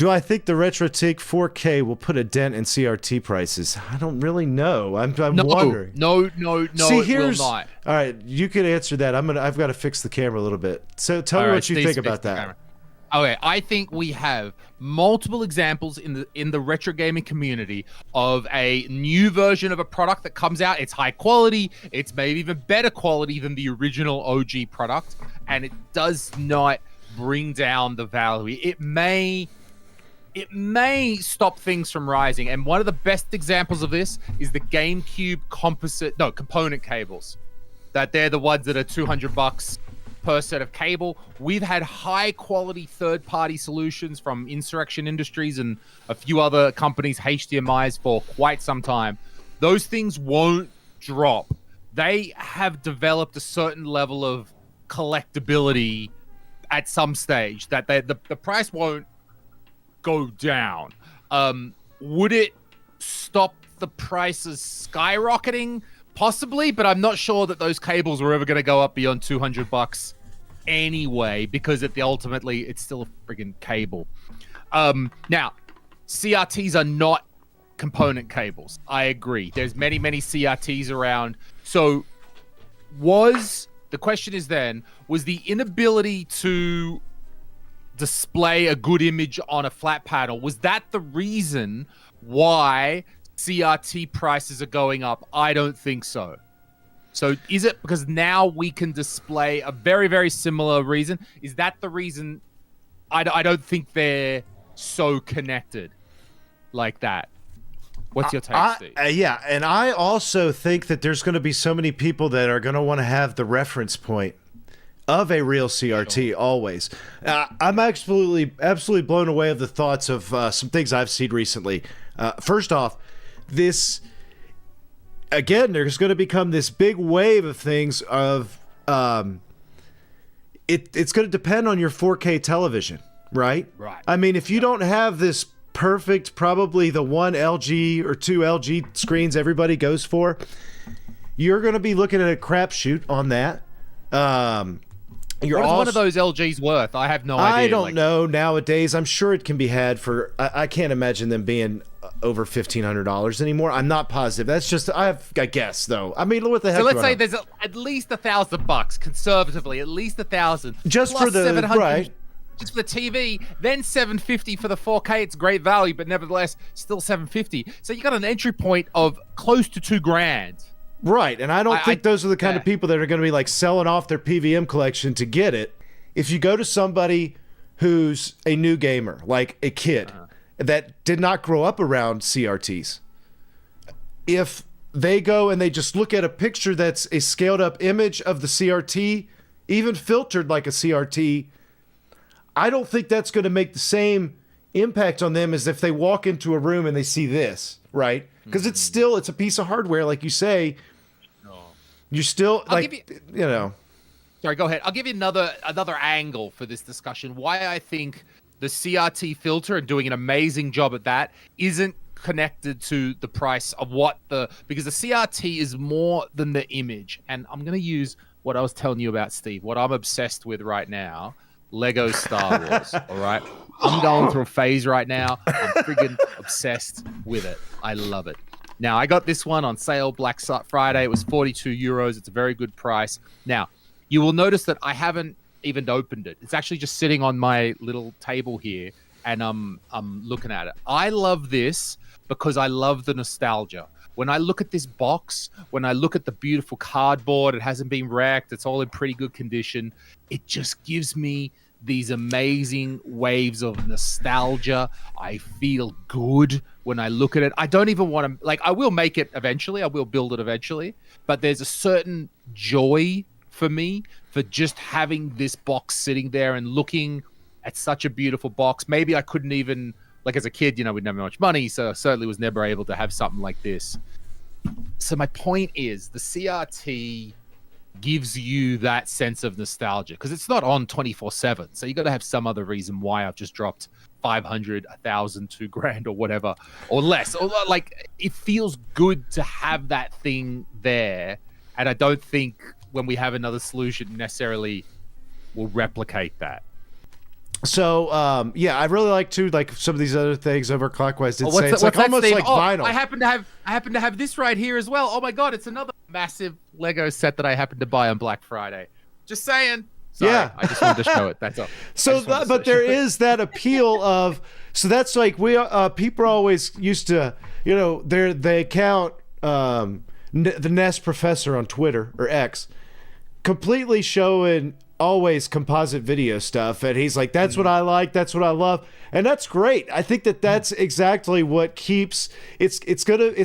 Do I think the RetroTink-4K will put a dent in CRT prices? I don't really know. I'm wondering. No. See, it will not. All right, you can answer that. I've got to fix the camera a little bit. So tell me what you think about that. Okay, I think we have multiple examples in the retro gaming community of a new version of a product that comes out. It's high quality. It's maybe even better quality than the original OG product, and it does not bring down the value. It may stop things from rising. And one of the best examples of this is the GameCube component cables. That they're the ones that are $200 per set of cable. We've had high quality third-party solutions from Insurrection Industries and a few other companies, HDMIs, for quite some time. Those things won't drop. They have developed a certain level of collectability at some stage that the price won't go down. Would it stop the prices skyrocketing? Possibly, but I'm not sure that those cables were ever going to go up beyond $200 anyway, because ultimately it's still a friggin' cable. Now, CRTs are not component cables. I agree. There's many CRTs around. So the question is then, was the inability to display a good image on a flat panel, was that the reason why CRT prices are going up? I don't think so. So is it because now we can display a very, very similar reason? Is that the reason? I don't think they're so connected like that. What's your take, Steve? Yeah, and I also think that there's going to be so many people that are going to want to have the reference point of a real CRT always. I'm absolutely blown away of the thoughts of some things I've seen recently. First off, there's going to become this big wave of things of it's going to depend on your 4K television, right? Right. I mean, if you don't have this perfect, probably the one LG or two LG screens everybody goes for, you're going to be looking at a crapshoot on that. What is one of those LGs worth? I have no idea. I don't know nowadays. I'm sure it can be had for. I can't imagine them being over $1,500 anymore. I'm not positive. That's just I guess though. I mean, what the heck? So let's say there's at least $1,000 conservatively, at least 1,000 just for the right. Just for the TV, then $750 for the 4K. It's great value, but nevertheless, still $750. So you got an entry point of close to $2,000. Right, and I don't think those are the kind of people that are going to be like selling off their PVM collection to get it. If you go to somebody who's a new gamer, like a kid that did not grow up around CRTs, if they go and they just look at a picture that's a scaled up image of the CRT, even filtered like a CRT, I don't think that's going to make the same impact on them as if they walk into a room and they see this, right? Because it's a piece of hardware, like you say. You're still Sorry, go ahead. I'll give you another angle for this discussion. Why I think the CRT filter and doing an amazing job at that isn't connected to the price of because the CRT is more than the image. And I'm going to use what I was telling you about, Steve, what I'm obsessed with right now, Lego Star Wars. All right. I'm going through a phase right now. I'm friggin' obsessed with it. I love it. Now, I got this one on sale Black Friday. It was €42. It's a very good price. Now, you will notice that I haven't even opened it. It's actually just sitting on my little table here, and I'm looking at it. I love this because I love the nostalgia. When I look at this box, when I look at the beautiful cardboard, it hasn't been wrecked. It's all in pretty good condition. It just gives me these amazing waves of nostalgia. I feel good when I look at it. I don't even want to, I will make it eventually. I will build it eventually. But there's a certain joy for me for just having this box sitting there and looking at such a beautiful box. Maybe I couldn't even, as a kid, we didn't have much money, so I certainly was never able to have something like this. So my point is, the CRT gives you that sense of nostalgia because it's not on 24/7. So you got to have some other reason why I've just dropped 500, 1,000, $2,000 or whatever, or less. Or it feels good to have that thing there. And I don't think when we have another solution necessarily will replicate that. So yeah, I really like to like some of these other things overclockwise did say. It's what's like that, almost Steve? like Oh, vinyl. I happen to have this right here as well. Oh my god, it's another massive Lego set that I happened to buy on Black Friday. Just saying. Sorry, Yeah. I just wanted to show it. That's all. So, but there is that appeal of, so that's like people always used to, you know, they count the Nest Professor on Twitter or X, completely showing always composite video stuff, and he's like, that's what I like, that's what I love, and that's great. I think that that's exactly what keeps it's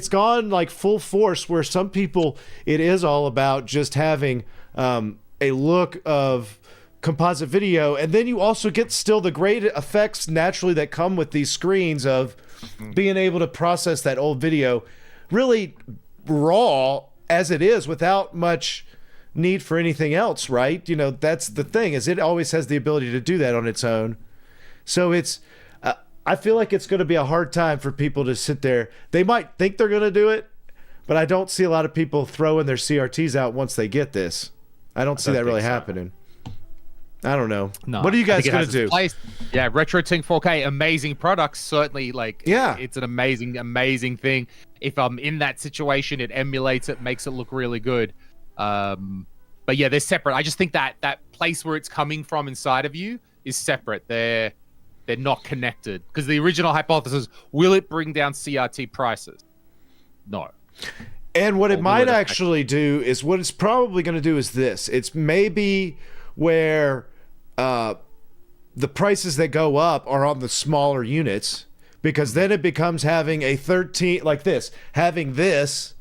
gone like full force, where some people it is all about just having a look of composite video, and then you also get still the great effects naturally that come with these screens of being able to process that old video really raw as it is without much need for anything else, right? You know, that's the thing, is it always has the ability to do that on its own. So it's I feel like it's going to be a hard time for people to sit there. They might think they're going to do it, but I don't see a lot of people throwing their CRTs out once they get this. I don't see that really happening. I don't know. No, what are you guys going to do? Yeah, RetroTink-4K, amazing products. Certainly, like, yeah, it's an amazing thing. If I'm in that situation, it emulates it, makes it look really good. But yeah, they're separate. I just think that place where it's coming from inside of you is separate. They're not connected, because the original hypothesis, will it bring down CRT prices? No. And what it might actually do is, what it's probably going to do is this. It's maybe where the prices that go up are on the smaller units, because then it becomes having a 13 like this, having this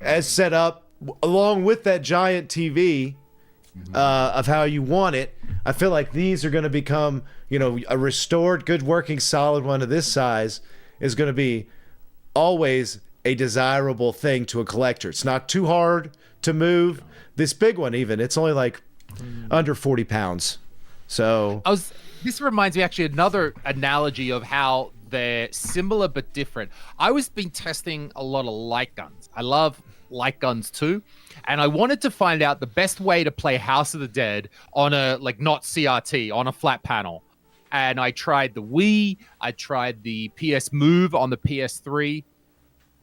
as set up along with that giant TV of how you want it. I feel like these are going to become, you know, a restored, good working, solid one of this size is going to be always a desirable thing to a collector. It's not too hard to move. This big one, even, it's only like under 40 pounds. So this reminds me actually another analogy of how they're similar but different. I was been testing a lot of light guns. I love light guns too, and I wanted to find out the best way to play House of the Dead on a, like, not CRT, on a flat panel. And I tried the Wii, I tried the PS Move on the PS3,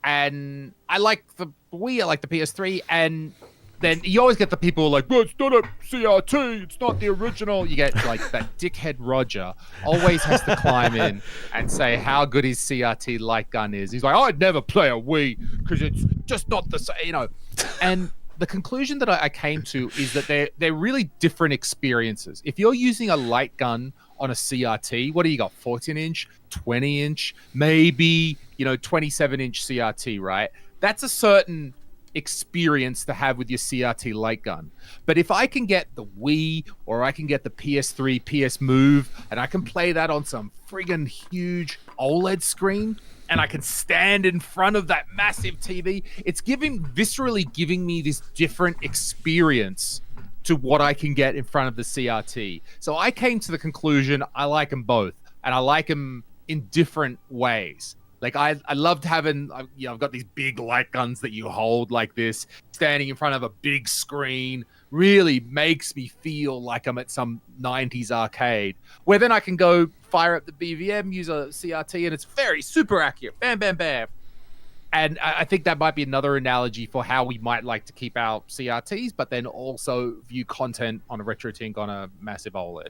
and I like the Wii, I like the PS3, and then you always get the people like, well, it's not a CRT, it's not the original. You get like that dickhead Roger always has to climb in and say how good his CRT light gun is. He's like, I'd never play a Wii because it's just not the same, you know. And the conclusion that I came to is that they're really different experiences. If you're using a light gun on a CRT, what do you got? 14-inch, 20-inch, maybe, you know, 27-inch CRT, right? That's a certain experience to have with your CRT light gun. But if I can get the Wii, or I can get the PS3, PS Move, and I can play that on some friggin' huge OLED screen, and I can stand in front of that massive TV, it's viscerally giving me this different experience to what I can get in front of the CRT. So I came to the conclusion I like them both, and I like them in different ways. Like, I loved having, you know, I've got these big light guns that you hold like this, standing in front of a big screen, really makes me feel like I'm at some 90s arcade, where then I can go fire up the BVM, use a CRT, and it's very super accurate. Bam, bam, bam. And I think that might be another analogy for how we might like to keep our CRTs, but then also view content on a RetroTink on a massive OLED.